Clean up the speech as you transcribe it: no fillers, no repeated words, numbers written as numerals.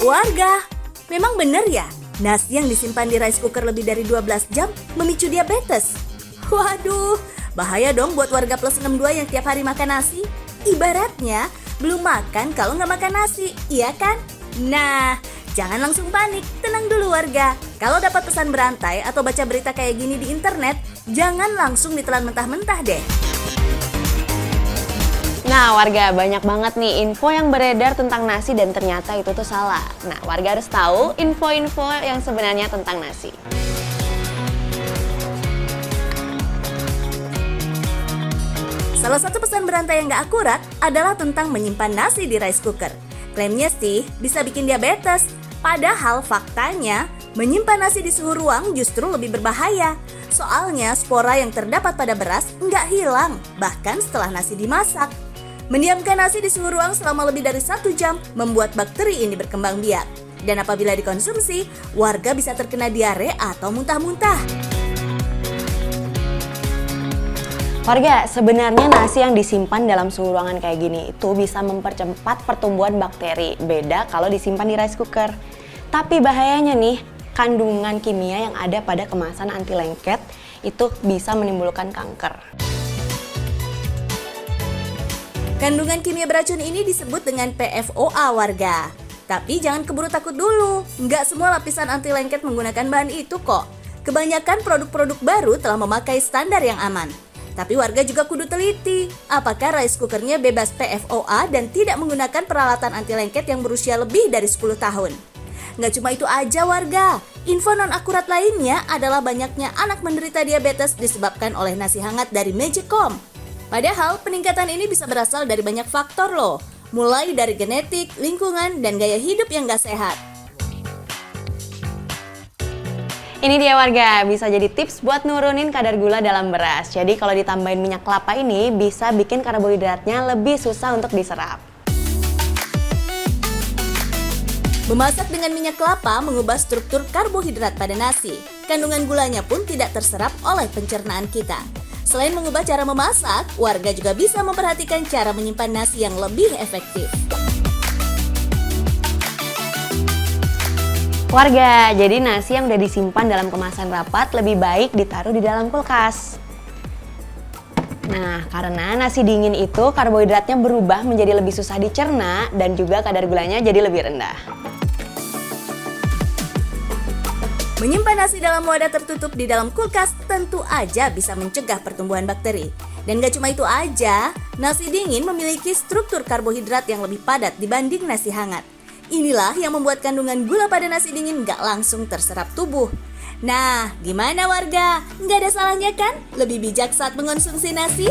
Warga, memang benar ya? Nasi yang disimpan di rice cooker lebih dari 12 jam memicu diabetes. Waduh, bahaya dong buat warga plus 62 yang tiap hari makan nasi. Ibaratnya, belum makan kalau nggak makan nasi, iya kan? Nah, jangan langsung panik, tenang dulu warga. Kalau dapat pesan berantai atau baca berita kayak gini di internet, jangan langsung ditelan mentah-mentah deh. Nah warga, banyak banget nih info yang beredar tentang nasi dan ternyata itu tuh salah. Nah warga harus tahu info-info yang sebenarnya tentang nasi. Salah satu pesan berantai yang gak akurat adalah tentang menyimpan nasi di rice cooker. Klaimnya sih bisa bikin diabetes, padahal faktanya menyimpan nasi di suhu ruang justru lebih berbahaya. Soalnya spora yang terdapat pada beras nggak hilang, bahkan setelah nasi dimasak. Mendiamkan nasi di suhu ruang selama lebih dari 1 jam membuat bakteri ini berkembang biak. Dan apabila dikonsumsi, warga bisa terkena diare atau muntah-muntah. Warga, sebenarnya nasi yang disimpan dalam suhu ruangan kayak gini itu bisa mempercepat pertumbuhan bakteri. Beda kalau disimpan di rice cooker. Tapi bahayanya nih, kandungan kimia yang ada pada kemasan anti lengket itu bisa menimbulkan kanker. Kandungan kimia beracun ini disebut dengan PFOA warga. Tapi jangan keburu takut dulu, nggak semua lapisan anti lengket menggunakan bahan itu kok. Kebanyakan produk-produk baru telah memakai standar yang aman. Tapi warga juga kudu teliti, apakah rice cookernya bebas PFOA dan tidak menggunakan peralatan anti lengket yang berusia lebih dari 10 tahun. Nggak cuma itu aja warga, info non-akurat lainnya adalah banyaknya anak menderita diabetes disebabkan oleh nasi hangat dari Magicom. Padahal peningkatan ini bisa berasal dari banyak faktor loh, mulai dari genetik, lingkungan, dan gaya hidup yang nggak sehat. Ini dia warga, bisa jadi tips buat nurunin kadar gula dalam beras. Jadi kalau ditambahin minyak kelapa ini bisa bikin karbohidratnya lebih susah untuk diserap. Memasak dengan minyak kelapa mengubah struktur karbohidrat pada nasi. Kandungan gulanya pun tidak terserap oleh pencernaan kita. Selain mengubah cara memasak, warga juga bisa memperhatikan cara menyimpan nasi yang lebih efektif. Warga, jadi nasi yang udah disimpan dalam kemasan rapat lebih baik ditaruh di dalam kulkas. Nah, karena nasi dingin itu karbohidratnya berubah menjadi lebih susah dicerna dan juga kadar gulanya jadi lebih rendah. Menyimpan nasi dalam wadah tertutup di dalam kulkas tentu aja bisa mencegah pertumbuhan bakteri. Dan gak cuma itu aja, nasi dingin memiliki struktur karbohidrat yang lebih padat dibanding nasi hangat. Inilah yang membuat kandungan gula pada nasi dingin gak langsung terserap tubuh. Nah, gimana warga? Gak ada salahnya kan? Lebih bijak saat mengonsumsi nasi?